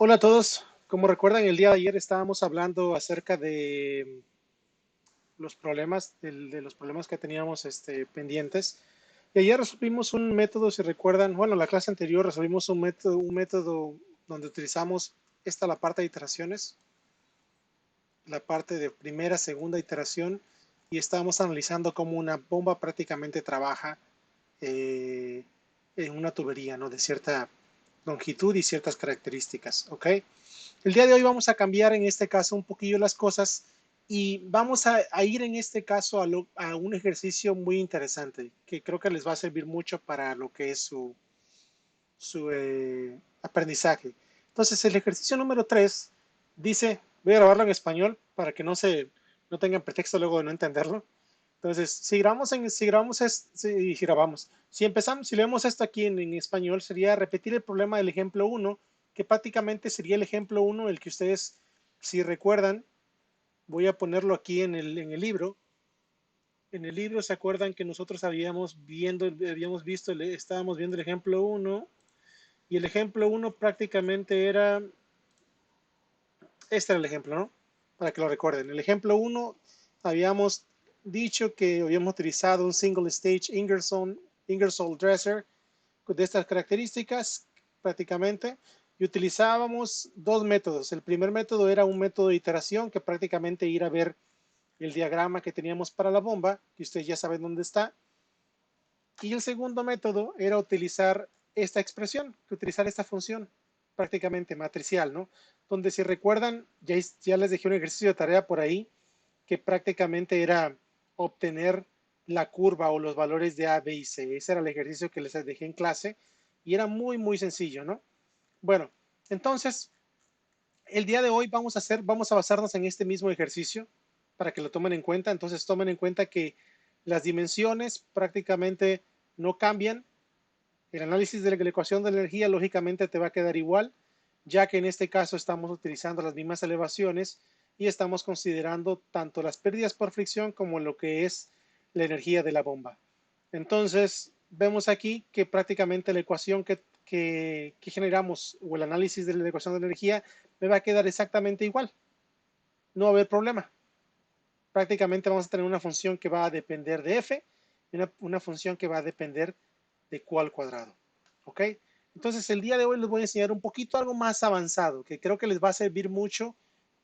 Hola a todos. Como recuerdan, el día de ayer estábamos hablando acerca de los problemas, de los problemas que teníamos pendientes. Y ayer resolvimos un método, si recuerdan, bueno, la clase anterior resolvimos un método donde utilizamos la parte de iteraciones, la parte de primera, segunda iteración, y estábamos analizando cómo una bomba prácticamente trabaja eh, en una tubería, ¿no? De cierta longitud y ciertas características, ¿ok? El día de hoy vamos a cambiar en este caso un poquillo las cosas y vamos a ir en este caso a un ejercicio muy interesante que creo que les va a servir mucho para lo que es su aprendizaje. Entonces, el ejercicio número 3 dice, voy a grabarlo en español para que no tengan pretexto luego de no entenderlo. Entonces, si empezamos, si leemos esto aquí en español, sería repetir el problema del ejemplo uno, que prácticamente sería el ejemplo uno, el que ustedes, si recuerdan, voy a ponerlo aquí en el libro. En el libro se acuerdan que nosotros estábamos viendo el ejemplo uno, y el ejemplo uno prácticamente este era el ejemplo, ¿no? Para que lo recuerden. El ejemplo uno habíamos dicho que habíamos utilizado un single stage Ingersoll Dresser de estas características prácticamente, y utilizábamos dos métodos. El primer método era un método de iteración, que prácticamente ir a ver el diagrama que teníamos para la bomba, que ustedes ya saben dónde está. Y el segundo método era utilizar esta expresión, utilizar esta función prácticamente matricial, ¿no? Donde, si recuerdan, ya les dejé un ejercicio de tarea por ahí, que prácticamente era obtener la curva o los valores de A, B y C. Ese era el ejercicio que les dejé en clase y era muy, muy sencillo, ¿no? Bueno, entonces, el día de hoy vamos a basarnos en este mismo ejercicio para que lo tomen en cuenta. Entonces, tomen en cuenta que las dimensiones prácticamente no cambian. El análisis de la ecuación de la energía lógicamente te va a quedar igual, ya que en este caso estamos utilizando las mismas elevaciones y estamos considerando tanto las pérdidas por fricción como lo que es la energía de la bomba. Entonces, vemos aquí que prácticamente la ecuación que generamos, o el análisis de la ecuación de la energía, me va a quedar exactamente igual. No va a haber problema. Prácticamente vamos a tener una función que va a depender de f y una función que va a depender de q al cuadrado. ¿Ok? Entonces, el día de hoy les voy a enseñar un poquito algo más avanzado, que creo que les va a servir mucho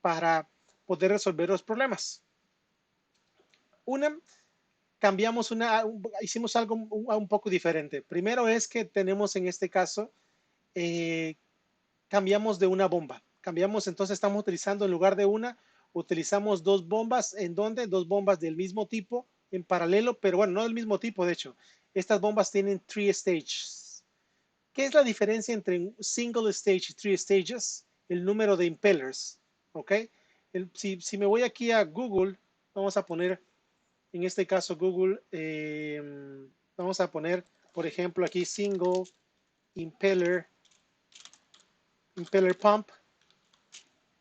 para poder resolver los problemas. Una, hicimos algo un poco diferente. Primero es que tenemos en este caso, eh, cambiamos de una bomba. Entonces estamos utilizando en lugar de una, utilizamos dos bombas. ¿En donde Dos bombas del mismo tipo en paralelo, pero bueno, no del mismo tipo, de hecho. Estas bombas tienen three stages. ¿Qué es la diferencia entre un single stage y three stages? El número de impellers, ¿ok? Si me voy aquí a Google, vamos a poner, en este caso Google, vamos a poner, por ejemplo, aquí single impeller, impeller pump.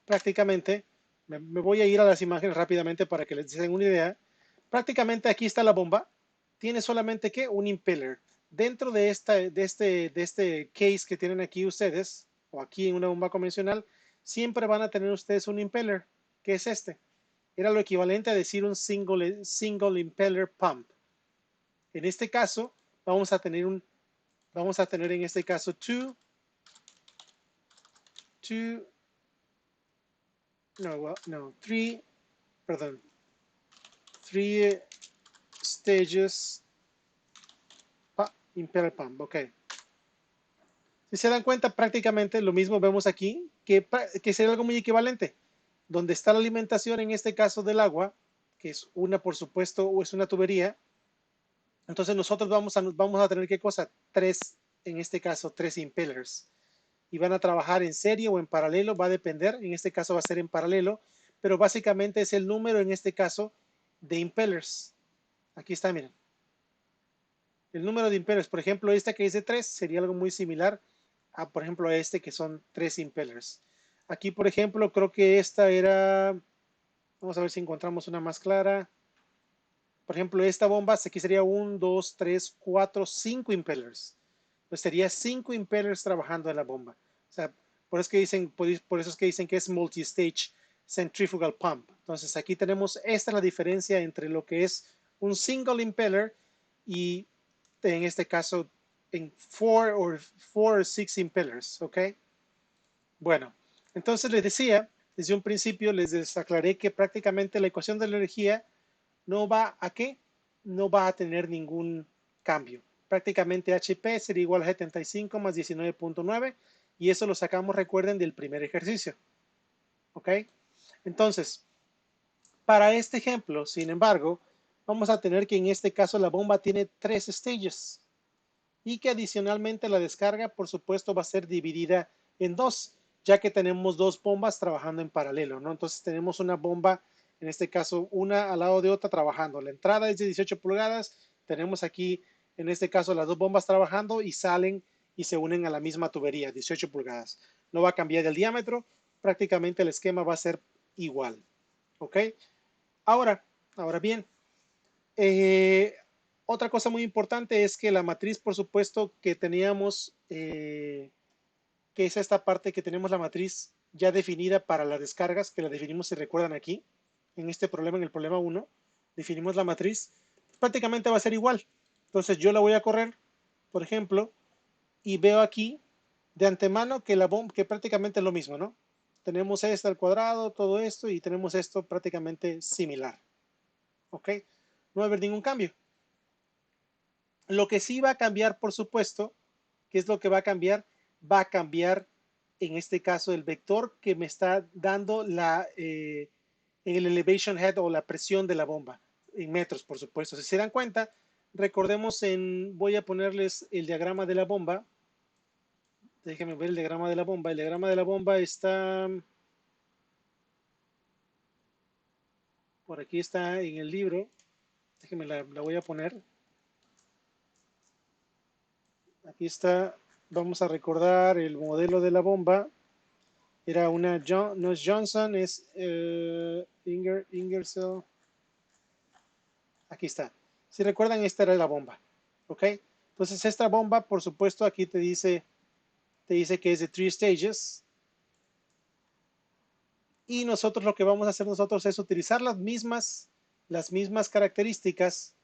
Prácticamente, me voy a ir a las imágenes rápidamente para que les den una idea. Prácticamente aquí está la bomba. Tiene solamente que un impeller. Dentro de este case que tienen aquí ustedes, o aquí en una bomba convencional, siempre van a tener ustedes un impeller, que es este. Era lo equivalente a decir un single impeller pump. En este caso, vamos a tener en este caso two, no, three stages impeller pump. Ok. Si se dan cuenta, prácticamente lo mismo vemos aquí, que sería algo muy equivalente. Donde está la alimentación, en este caso del agua, que es una, por supuesto, o es una tubería. Entonces nosotros vamos a tener, ¿qué cosa? En este caso, tres impellers. Y van a trabajar en serie o en paralelo, va a depender. En este caso va a ser en paralelo, pero básicamente es el número, en este caso, de impellers. Aquí está, miren. El número de impellers, por ejemplo, esta que es de 3 sería algo muy similar a, por ejemplo, a este que son 3 impellers. Aquí, por ejemplo, creo que esta era, vamos a ver si encontramos una más clara. Por ejemplo, esta bomba, aquí sería 1, 2, 3, 4, 5 impellers. Pues sería 5 impellers trabajando en la bomba. O sea, Por eso es que dicen que es multi-stage centrifugal pump. Entonces aquí tenemos, esta es la diferencia entre lo que es un single impeller y en este caso en four or six impellers, ¿ok? Bueno, entonces les decía, desde un principio les aclaré que prácticamente la ecuación de la energía no va a ¿qué? No va a tener ningún cambio. Prácticamente HP sería igual a 75 más 19.9 y eso lo sacamos, recuerden, del primer ejercicio. ¿Ok? Entonces, para este ejemplo, sin embargo, vamos a tener que en este caso la bomba tiene 3 stages y que adicionalmente la descarga, por supuesto, va a ser dividida en 2, ya que tenemos 2 bombas trabajando en paralelo, ¿no? Entonces tenemos una bomba, en este caso, una al lado de otra trabajando. La entrada es de 18 pulgadas, tenemos aquí, en este caso, las 2 bombas trabajando y salen y se unen a la misma tubería, 18 pulgadas. No va a cambiar el diámetro, prácticamente el esquema va a ser igual, ¿ok? Ahora, ahora bien, eh, otra cosa muy importante es que la matriz, por supuesto, que teníamos, que es esta parte que tenemos la matriz ya definida para las descargas, que la definimos, si recuerdan aquí, en este problema, en el problema 1, definimos la matriz, prácticamente va a ser igual. Entonces yo la voy a correr, por ejemplo, y veo aquí de antemano que la bomba, que prácticamente es lo mismo, ¿no? Tenemos esta al cuadrado, todo esto, y tenemos esto prácticamente similar, ¿ok? No va a haber ningún cambio. Lo que sí va a cambiar, por supuesto, ¿qué es lo que va a cambiar? Va a cambiar, en este caso, el vector que me está dando el elevation head o la presión de la bomba, en metros, por supuesto. Si se dan cuenta, recordemos voy a ponerles el diagrama de la bomba. Déjenme ver el diagrama de la bomba. El diagrama de la bomba está, por aquí está en el libro. Déjenme la voy a poner. Aquí está, vamos a recordar el modelo de la bomba. Era una, no es Johnson, es Ingersoll. Aquí está. Si recuerdan, esta era la bomba. ¿Ok? Entonces, esta bomba, por supuesto, aquí te dice que es de 3 stages. Y nosotros lo que vamos a hacer nosotros es utilizar las mismas características,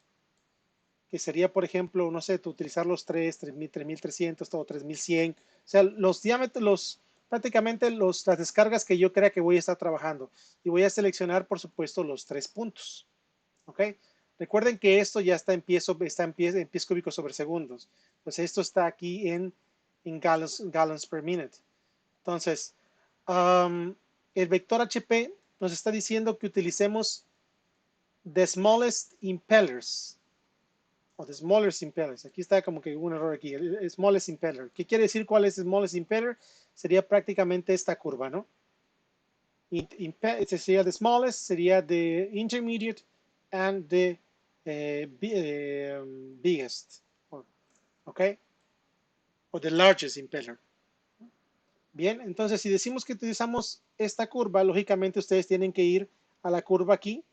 que sería, por ejemplo, no sé, utilizar los 3.000, 3.300, todo 3.100. O sea, los diámetros, prácticamente las descargas que yo crea que voy a estar trabajando. Y voy a seleccionar, por supuesto, los 3 puntos. ¿Ok? Recuerden que esto ya está en pies cúbicos sobre segundos. Pues esto está aquí en gallons per minute. Entonces, el vector HP nos está diciendo que utilicemos the smallest impellers o the smallest impellers. Aquí está como que un error aquí. El smallest impeller. ¿Qué quiere decir cuál es el smallest impeller? Sería prácticamente esta curva, ¿no? Sería the smallest, sería the intermediate and the biggest, ¿ok? O the largest impeller. Bien, entonces si decimos que utilizamos esta curva, lógicamente ustedes tienen que ir a la curva aquí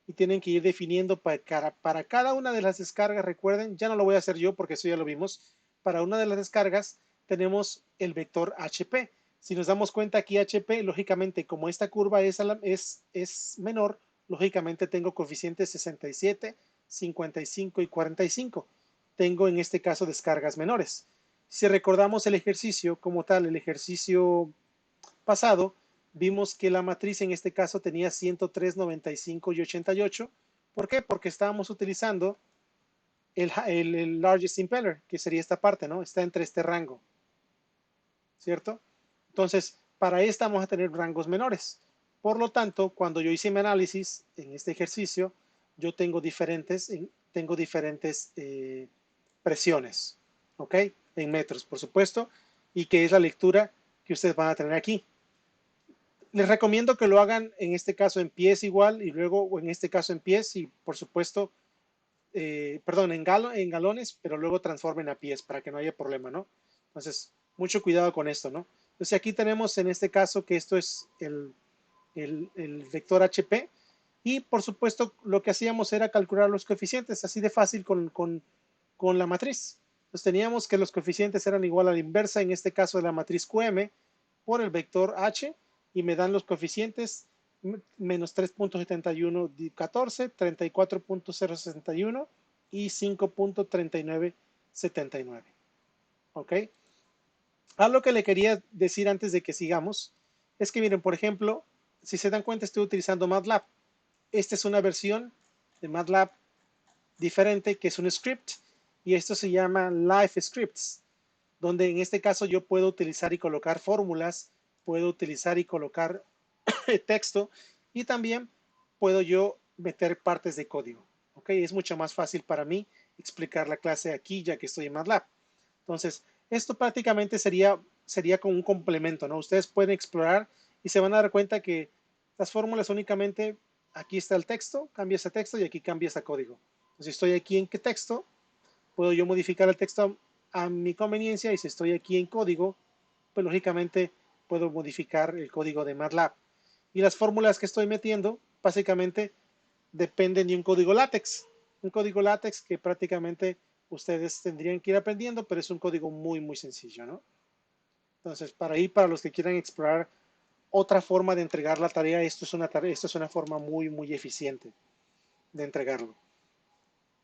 y tienen que ir definiendo para cada una de las descargas. Recuerden, ya no lo voy a hacer yo porque eso ya lo vimos. Para una de las descargas tenemos el vector HP. Si nos damos cuenta aquí HP, lógicamente como esta curva es menor, lógicamente tengo coeficientes 67, 55 y 45. Tengo en este caso descargas menores. Si recordamos el ejercicio como tal, el ejercicio pasado, vimos que la matriz en este caso tenía 103, 95 y 88. ¿Por qué? Porque estábamos utilizando el largest impeller, que sería esta parte, ¿no? Está entre este rango, ¿cierto? Entonces, para esta vamos a tener rangos menores. Por lo tanto, cuando yo hice mi análisis en este ejercicio, yo tengo diferentes presiones, ¿ok? En metros, por supuesto, y que es la lectura que ustedes van a tener aquí. Les recomiendo que lo hagan en este caso en pies igual y luego, o en este caso en pies y por supuesto, perdón, en galones, pero luego transformen a pies para que no haya problema, ¿no? Entonces, mucho cuidado con esto, ¿no? Entonces aquí tenemos en este caso que esto es el vector HP y por supuesto lo que hacíamos era calcular los coeficientes, así de fácil con la matriz. Entonces teníamos que los coeficientes eran igual a la inversa, en este caso de la matriz QM, por el vector h y me dan los coeficientes menos 3.7114, 34.061 y 5.3979. ¿Ok? A lo que le quería decir antes de que sigamos es que miren, por ejemplo, si se dan cuenta estoy utilizando MATLAB. Esta es una versión de MATLAB diferente que es un script y esto se llama Live Scripts, donde en este caso yo puedo utilizar y colocar fórmulas, puedo utilizar y colocar texto y también puedo yo meter partes de código. ¿Ok? Es mucho más fácil para mí explicar la clase aquí ya que estoy en MATLAB. Entonces, esto prácticamente sería como un complemento, ¿no? Ustedes pueden explorar y se van a dar cuenta que las fórmulas únicamente, aquí está el texto, cambia ese texto y aquí cambia ese código. Entonces, si estoy aquí en qué texto, puedo yo modificar el texto a mi conveniencia y si estoy aquí en código, pues lógicamente puedo modificar el código de MATLAB. Y las fórmulas que estoy metiendo, básicamente, dependen de un código látex que prácticamente ustedes tendrían que ir aprendiendo, pero es un código muy, muy sencillo, ¿no? Entonces, para los que quieran explorar otra forma de entregar la tarea, esto es una forma muy, muy eficiente de entregarlo.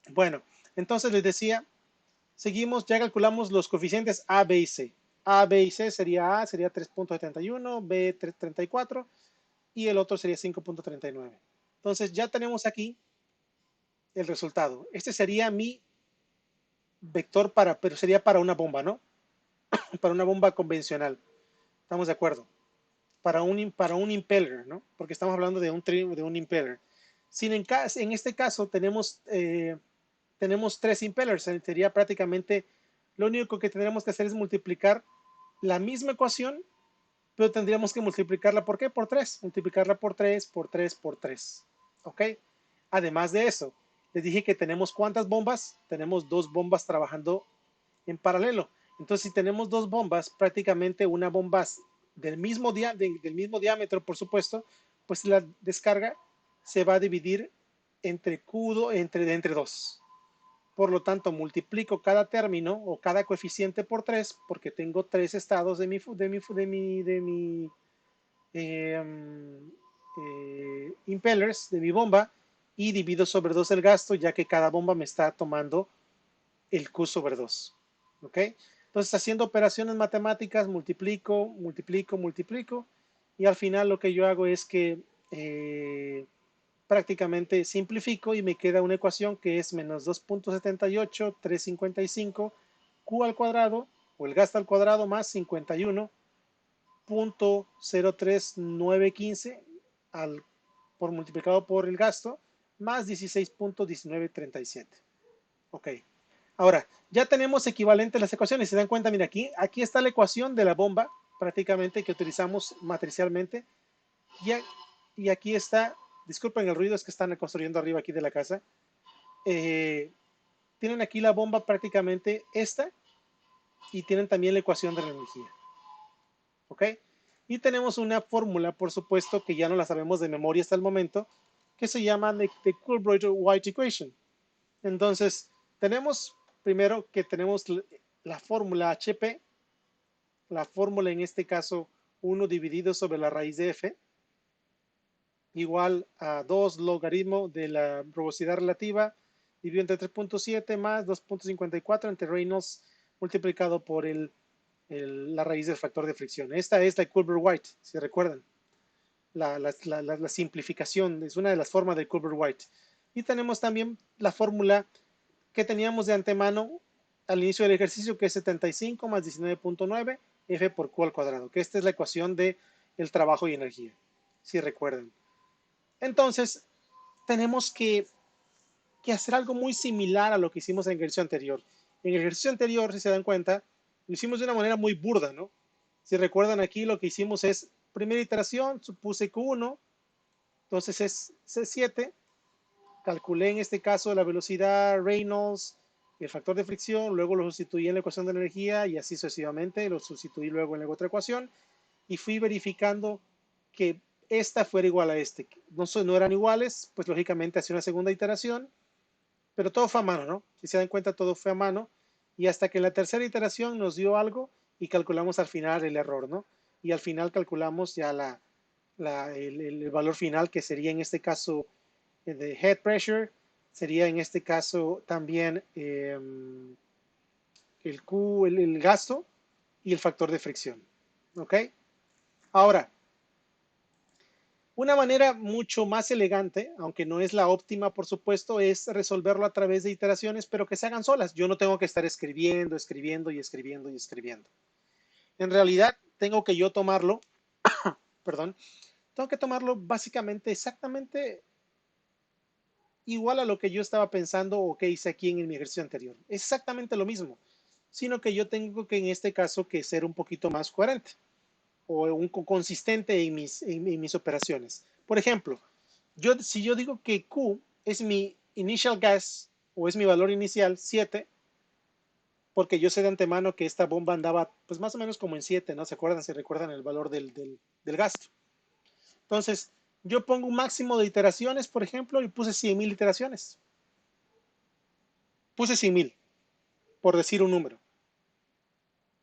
Bueno, entonces les decía, seguimos, ya calculamos los coeficientes A, B y C. B y C sería A, sería 3.71, B 3.34 y el otro sería 5.39. Entonces ya tenemos aquí el resultado. Este sería mi vector pero sería para una bomba, ¿no? Para una bomba convencional. ¿Estamos de acuerdo? Para un impeller, ¿no? Porque estamos hablando de un impeller. En este caso tenemos tres impellers. Sería prácticamente lo único que tendríamos que hacer es multiplicar la misma ecuación, pero tendríamos que multiplicarla ¿por qué? Por 3. Multiplicarla por 3, por 3, por 3. ¿Ok? Además de eso, les dije que tenemos ¿cuántas bombas? Tenemos dos bombas trabajando en paralelo. Entonces, si tenemos dos bombas, prácticamente una bomba del mismo diámetro, por supuesto, pues la descarga se va a dividir entre Q2, entre 2. Por lo tanto, multiplico cada término o cada coeficiente por 3 porque tengo tres estados de mi impellers, de mi bomba, y divido sobre 2 el gasto, ya que cada bomba me está tomando el Q sobre 2. ¿Ok? Entonces, haciendo operaciones matemáticas, multiplico, y al final lo que yo hago es que prácticamente simplifico y me queda una ecuación que es menos 2.78, 355, Q al cuadrado, o el gasto al cuadrado, más 51.03915 por multiplicado por el gasto, más 16.1937. Ok. Ahora, ya tenemos equivalentes las ecuaciones. Si se dan cuenta, mira, aquí está la ecuación de la bomba, prácticamente, que utilizamos matricialmente. Y, y aquí está, disculpen el ruido, es que están construyendo arriba aquí de la casa. Eh, Tienen aquí la bomba prácticamente esta, y tienen también la ecuación de la energía. ¿Ok? Y tenemos una fórmula, por supuesto, que ya no la sabemos de memoria hasta el momento, que se llama the Coolbrith-White Equation. Entonces, tenemos primero que tenemos la fórmula HP, la fórmula en este caso 1 dividido sobre la raíz de F, igual a 2 logaritmo de la rugosidad relativa, dividido entre 3.7 más 2.54 entre Reynolds multiplicado por la raíz del factor de fricción. Esta es la Coolbrith-White, si recuerdan. La simplificación es una de las formas de Coolbrith-White. Y tenemos también la fórmula que teníamos de antemano al inicio del ejercicio, que es 75 más 19.9 F por Q al cuadrado, que esta es la ecuación de el trabajo y energía, si recuerdan. Entonces, tenemos que hacer algo muy similar a lo que hicimos en el ejercicio anterior. En el ejercicio anterior, si se dan cuenta, lo hicimos de una manera muy burda, ¿no? Si recuerdan aquí, lo que hicimos es, primera iteración, supuse Q1, entonces es C7, calculé en este caso la velocidad Reynolds y el factor de fricción, luego lo sustituí en la ecuación de la energía y así sucesivamente, lo sustituí luego en la otra ecuación y fui verificando que esta fuera igual a este. No eran iguales, pues lógicamente hacía una segunda iteración, pero todo fue a mano, ¿no? Si se dan cuenta, todo fue a mano y hasta que en la tercera iteración nos dio algo y calculamos al final el error, ¿no? y al final calculamos ya el valor final, que sería en este caso de head pressure, sería en este caso también el Q, el gasto y el factor de fricción. ¿Ok? Ahora, una manera mucho más elegante, aunque no es la óptima, por supuesto, es resolverlo a través de iteraciones, pero que se hagan solas. Yo no tengo que estar escribiendo, escribiendo y escribiendo y escribiendo. En realidad, tengo que yo tomarlo, perdón, tengo que tomarlo básicamente exactamente igual a lo que yo estaba pensando o que hice aquí en mi ejercicio anterior. Es exactamente lo mismo, sino que yo tengo que en este caso que ser un poquito más coherente o consistente en mis operaciones. Por ejemplo, si yo digo que Q es mi initial gas o es mi valor inicial 7, porque yo sé de antemano que esta bomba andaba pues más o menos como en 7, ¿no? ¿Se recuerdan el valor del gasto? Entonces, yo pongo un máximo de iteraciones, por ejemplo, y puse 100,000 iteraciones. Puse 100,000, por decir un número.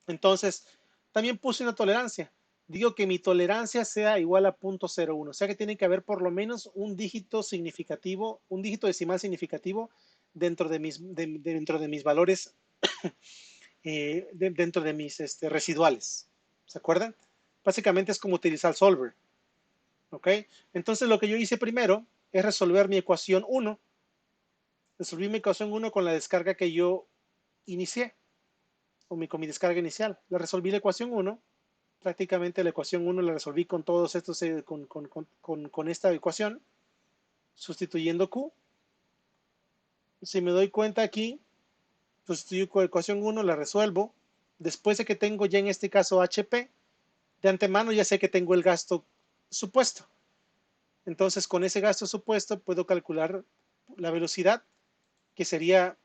Entonces, también puse una tolerancia. Digo que mi tolerancia sea igual a 0.01, o sea que tiene que haber por lo menos un dígito significativo, un dígito decimal significativo dentro de mis valores, dentro de mis residuales. ¿Se acuerdan? Básicamente es como utilizar Solver. ¿Ok? Entonces lo que yo hice primero es resolver mi ecuación 1. Resolví mi ecuación 1 con la descarga que yo inicié, con mi descarga inicial. La resolví la ecuación 1. Prácticamente la ecuación 1 la resolví con todos estos, con esta ecuación, sustituyendo Q. Si me doy cuenta aquí, sustituyo con ecuación 1, la resuelvo. Después de que tengo ya en este caso HP, de antemano ya sé que tengo el gasto supuesto. Entonces con ese gasto supuesto puedo calcular la velocidad, que sería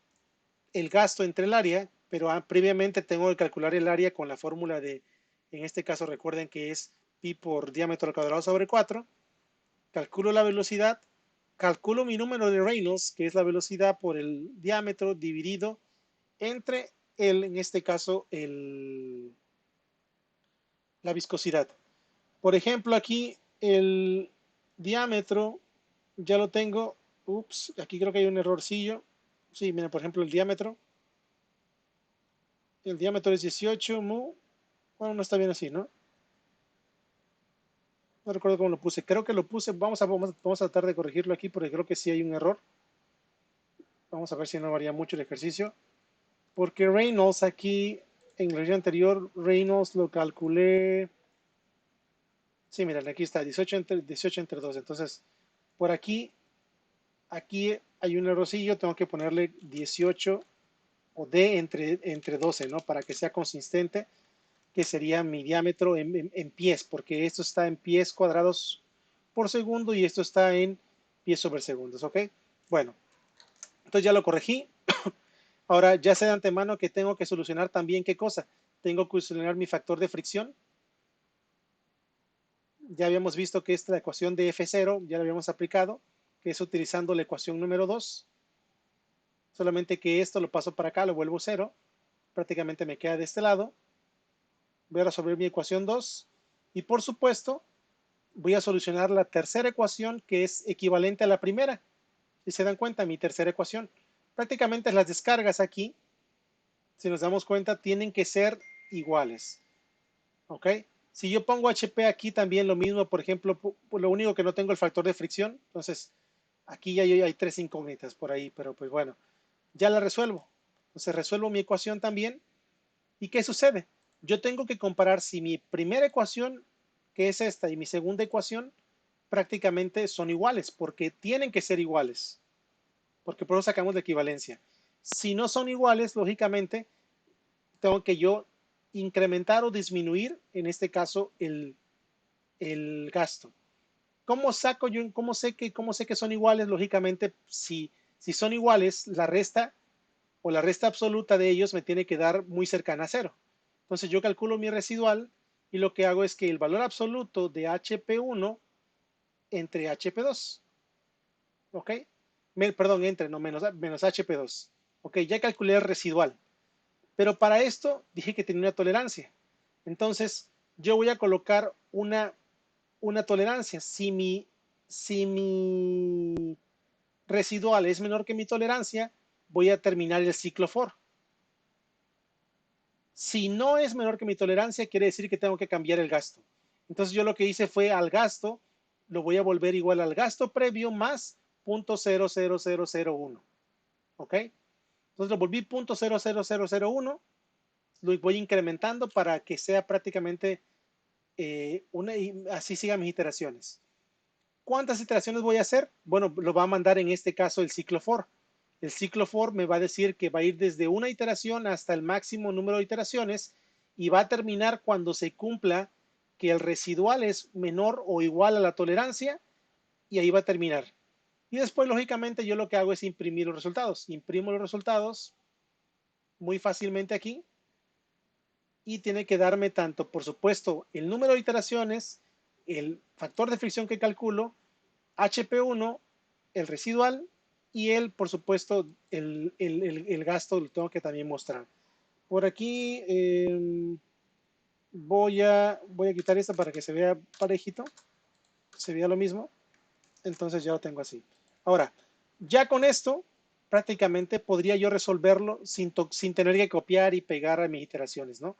el gasto entre el área, pero previamente tengo que calcular el área con la fórmula de, en este caso recuerden que es pi por diámetro al cuadrado sobre 4. Calculo la velocidad, calculo mi número de Reynolds, que es la velocidad por el diámetro dividido entre en este caso, la viscosidad. Por ejemplo, aquí el diámetro ya lo tengo. Ups, aquí creo que hay un errorcillo. Sí, miren, por ejemplo, el diámetro. El diámetro es 18 mu. Bueno, no está bien así, ¿no? No recuerdo cómo lo puse. Creo que lo puse. Vamos a tratar de corregirlo aquí porque creo que sí hay un error. Vamos a ver si no varía mucho el ejercicio. Porque Reynolds aquí, en el ejercicio anterior, Reynolds lo calculé. Sí, miren, aquí está, 18 entre 2. Entonces, por aquí hay un errorcillo. Tengo que ponerle 18 o D entre 12, ¿no? Para que sea consistente, que sería mi diámetro en pies, porque esto está en pies cuadrados por segundo y esto está en pies sobre segundos, ¿ok? Bueno, entonces ya lo corregí. Ahora ya sé de antemano que tengo que solucionar también qué cosa. Tengo que solucionar mi factor de fricción. Ya habíamos visto que esta ecuación de F0 ya la habíamos aplicado, que es utilizando la ecuación número 2. Solamente que esto lo paso para acá, lo vuelvo 0. Prácticamente me queda de este lado. Voy a resolver mi ecuación 2. Y por supuesto, voy a solucionar la tercera ecuación, que es equivalente a la primera. Si se dan cuenta, mi tercera ecuación. Prácticamente las descargas aquí, si nos damos cuenta, tienen que ser iguales. ¿Ok? Si yo pongo HP aquí también lo mismo, por ejemplo, lo único que no tengo el factor de fricción, entonces aquí ya hay tres incógnitas por ahí, pero pues bueno, ya la resuelvo. Entonces resuelvo mi ecuación también. ¿Y qué sucede? Yo tengo que comparar si mi primera ecuación, que es esta, y mi segunda ecuación prácticamente son iguales, porque tienen que ser iguales, porque por eso sacamos la equivalencia. Si no son iguales, lógicamente, tengo que yo incrementar o disminuir, en este caso, el gasto. ¿Cómo saco yo, cómo sé que son iguales? Lógicamente, si son iguales, la resta o la resta absoluta de ellos me tiene que dar muy cercana a cero. Entonces yo calculo mi residual y lo que hago es que el valor absoluto de HP1 entre HP2, ¿ok? Perdón, no, menos HP2. Ok, ya calculé el residual. Pero para esto dije que tenía una tolerancia. Entonces yo voy a colocar una tolerancia. Si mi residual es menor que mi tolerancia, voy a terminar el ciclo for. Si no es menor que mi tolerancia, quiere decir que tengo que cambiar el gasto. Entonces yo lo que hice fue al gasto, lo voy a volver igual al gasto previo más 0.00001. ¿Ok? Entonces lo volví 0.00001, lo voy incrementando para que sea prácticamente y así sigan mis iteraciones. ¿Cuántas iteraciones voy a hacer? Bueno, lo va a mandar en este caso el ciclo for. El ciclo for me va a decir que va a ir desde una iteración hasta el máximo número de iteraciones y va a terminar cuando se cumpla que el residual es menor o igual a la tolerancia y ahí va a terminar. Y después, lógicamente, yo lo que hago es imprimir los resultados. Imprimo los resultados muy fácilmente aquí y tiene que darme tanto, por supuesto, el número de iteraciones, el factor de fricción que calculo, HP1, el residual y por supuesto, el gasto lo tengo que también mostrar. Por aquí voy a quitar esta para que se vea parejito, se vea lo mismo. Entonces ya lo tengo así. Ahora, ya con esto, prácticamente podría yo resolverlo sin tener que copiar y pegar a mis iteraciones, ¿no?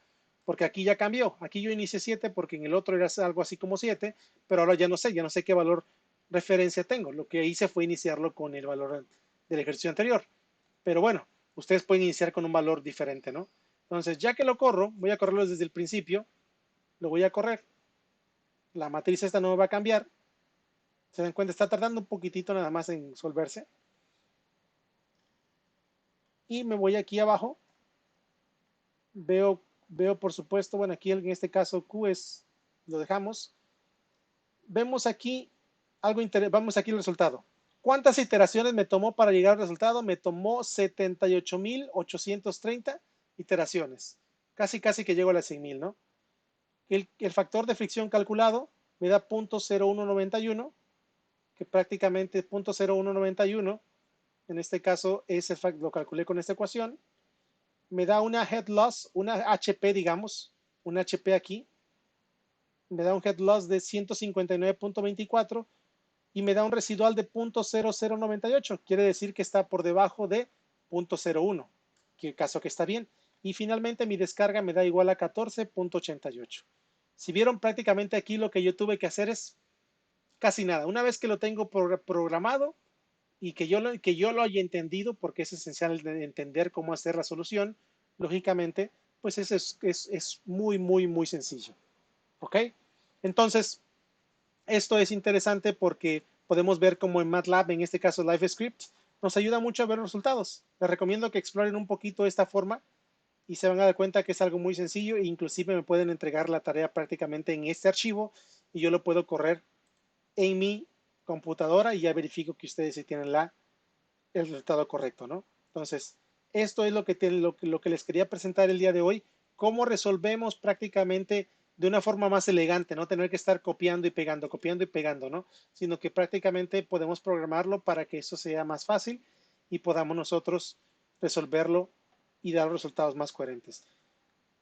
Porque aquí ya cambió. Aquí yo inicié 7 porque en el otro era algo así como 7, pero ahora ya no sé qué valor referencia tengo. Lo que hice fue iniciarlo con el valor del ejercicio anterior. Pero bueno, ustedes pueden iniciar con un valor diferente, ¿no? Entonces, ya que lo corro, voy a correrlo desde el principio, lo voy a correr. La matriz esta no me va a cambiar. Se dan cuenta, está tardando un poquitito nada más en solverse. Y me voy aquí abajo. Veo por supuesto, bueno, aquí en este caso Q lo dejamos. Vemos aquí algo interesante. Vamos aquí el resultado. ¿Cuántas iteraciones me tomó para llegar al resultado? Me tomó 78.830 iteraciones. Casi que llego a las 100.000, ¿no? El factor de fricción calculado me da 0.0191, que prácticamente 0.0191, en este caso lo calculé con esta ecuación. Me da una head loss, una HP, digamos, un HP aquí. Me da un head loss de 159.24 y me da un residual de 0.0098. Quiere decir que está por debajo de 0.01, que caso que está bien. Y finalmente mi descarga me da igual a 14.88. Si vieron prácticamente aquí lo que yo tuve que hacer es casi nada. Una vez que lo tengo programado y que yo lo haya entendido, porque es esencial entender cómo hacer la solución, lógicamente, pues es muy sencillo. ¿Ok? Entonces, esto es interesante porque podemos ver cómo en MATLAB, en este caso LiveScript, nos ayuda mucho a ver los resultados. Les recomiendo que exploren un poquito esta forma y se van a dar cuenta que es algo muy sencillo e inclusive me pueden entregar la tarea prácticamente en este archivo y yo lo puedo correr en mi computadora y ya verifico que ustedes sí tienen el resultado correcto, ¿no? Entonces, esto es lo que les quería presentar el día de hoy, cómo resolvemos prácticamente de una forma más elegante, no tener que estar copiando y pegando, ¿no? Sino que prácticamente podemos programarlo para que eso sea más fácil y podamos nosotros resolverlo y dar resultados más coherentes.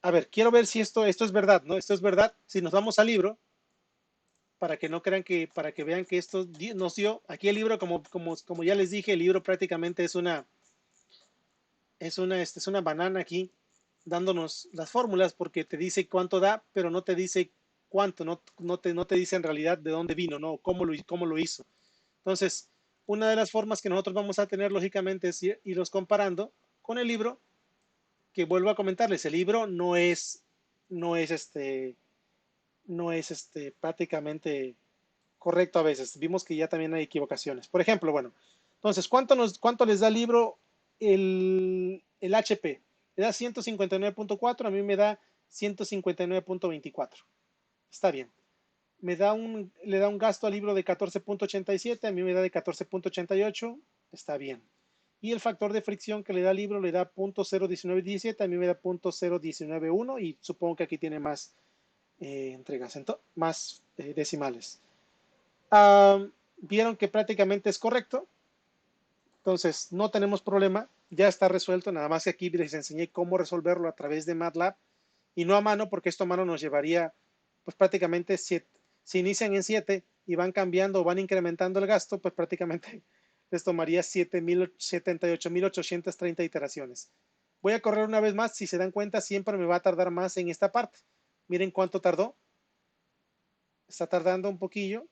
A ver, quiero ver si esto es verdad, ¿no? Esto es verdad. Si nos vamos al libro, para que no crean para que vean que esto nos dio, aquí el libro, como ya les dije, el libro prácticamente es una banana aquí, dándonos las fórmulas, porque te dice cuánto da, pero no te dice cuánto, no te dice en realidad de dónde vino, ¿no? Cómo lo hizo. Entonces, una de las formas que nosotros vamos a tener, lógicamente, es irlos comparando con el libro, que vuelvo a comentarles, el libro no es prácticamente correcto a veces. Vimos que ya también hay equivocaciones. Por ejemplo, bueno, entonces, ¿cuánto les da el libro el HP? Le da 159.4, a mí me da 159.24. Está bien. Le da un gasto al libro de 14.87, a mí me da de 14.88, está bien. Y el factor de fricción que le da al libro le da 0.01917, a mí me da 0.0191 y supongo que aquí tiene más entregas, más decimales. Vieron que prácticamente es correcto, entonces no tenemos problema, ya está resuelto, nada más que aquí les enseñé cómo resolverlo a través de MATLAB y no a mano, porque esto a mano nos llevaría pues prácticamente si inician en 7 y van cambiando o van incrementando el gasto, pues prácticamente les tomaría 78.830 iteraciones. Voy a correr una vez más, si se dan cuenta, siempre me va a tardar más en esta parte. Miren cuánto tardó. Está tardando un poquillo.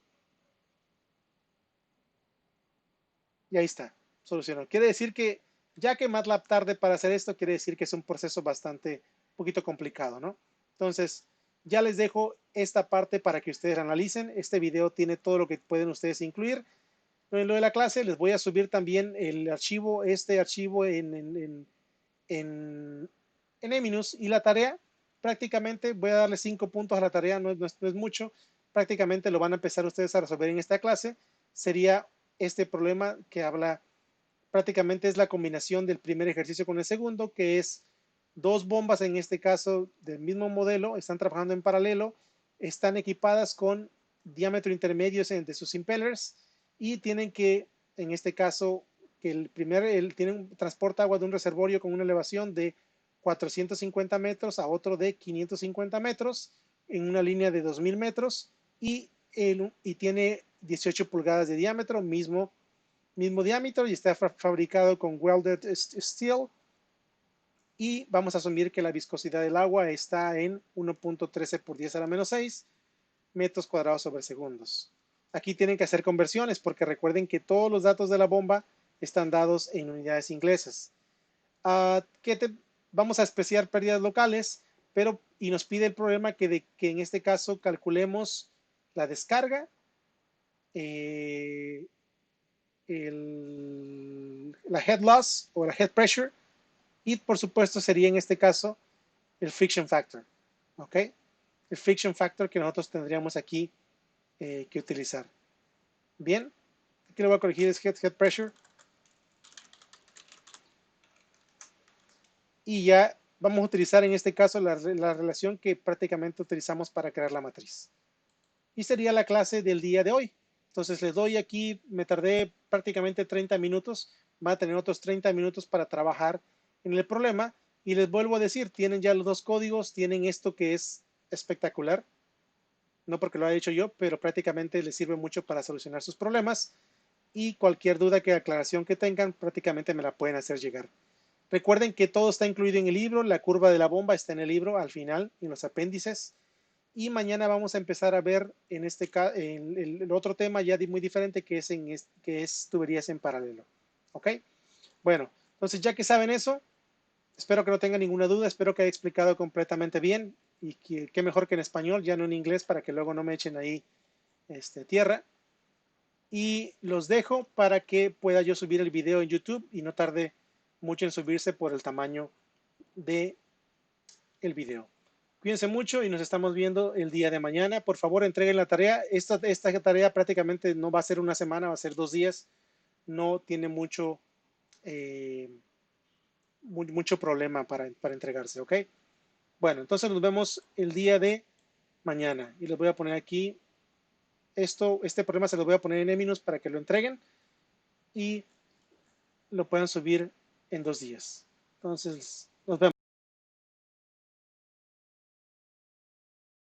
Y ahí está, solucionó. Quiere decir que ya que MATLAB tarde para hacer esto, quiere decir que es un proceso bastante, un poquito complicado, ¿no? Entonces, ya les dejo esta parte para que ustedes analicen. Este video tiene todo lo que pueden ustedes incluir. En lo de la clase les voy a subir también el archivo, este archivo en Eminus, y la tarea, prácticamente voy a darle 5 puntos a la tarea, no es mucho, prácticamente lo van a empezar ustedes a resolver en esta clase. Sería este problema que habla, prácticamente es la combinación del primer ejercicio con el segundo, que es dos bombas, en este caso del mismo modelo, están trabajando en paralelo, están equipadas con diámetro intermedio de sus impellers y tienen que, en este caso, que transporta agua de un reservorio con una elevación de 450 metros a otro de 550 metros en una línea de 2000 metros y tiene 18 pulgadas de diámetro, mismo diámetro, y está fabricado con welded steel, y vamos a asumir que la viscosidad del agua está en 1.13 por 10 a la menos 6 metros cuadrados sobre segundos. Aquí tienen que hacer conversiones porque recuerden que todos los datos de la bomba están dados en unidades inglesas. Vamos a especiar pérdidas locales, y nos pide el problema que en este caso calculemos la descarga, la head loss o la head pressure, y por supuesto sería en este caso el friction factor, ¿ok? El friction factor que nosotros tendríamos aquí que utilizar. Bien, aquí lo voy a corregir, es head pressure. Y ya vamos a utilizar en este caso la relación que prácticamente utilizamos para crear la matriz. Y sería la clase del día de hoy. Entonces les doy aquí, me tardé prácticamente 30 minutos, va a tener otros 30 minutos para trabajar en el problema, y les vuelvo a decir, tienen ya los dos códigos, tienen esto que es espectacular, no porque lo haya hecho yo, pero prácticamente les sirve mucho para solucionar sus problemas, y cualquier duda, aclaración que tengan, prácticamente me la pueden hacer llegar. Recuerden que todo está incluido en el libro, la curva de la bomba está en el libro al final, en los apéndices, y mañana vamos a empezar a ver en el otro tema ya muy diferente, que es tuberías en paralelo. ¿Ok? Bueno, entonces ya que saben eso, espero que no tengan ninguna duda, espero que haya explicado completamente bien, y qué mejor que en español, ya no en inglés, para que luego no me echen ahí tierra. Y los dejo para que pueda yo subir el video en YouTube y no tarde mucho en subirse por el tamaño de el video. Cuídense mucho y nos estamos viendo el día de mañana. Por favor, entreguen la tarea. Esta tarea prácticamente no va a ser una semana, va a ser 2 días. No tiene mucho problema para entregarse, ¿ok? Bueno, entonces nos vemos el día de mañana. Y les voy a poner aquí este problema se lo voy a poner en Eminus para que lo entreguen y lo puedan subir en 2 días. Entonces, nos vemos.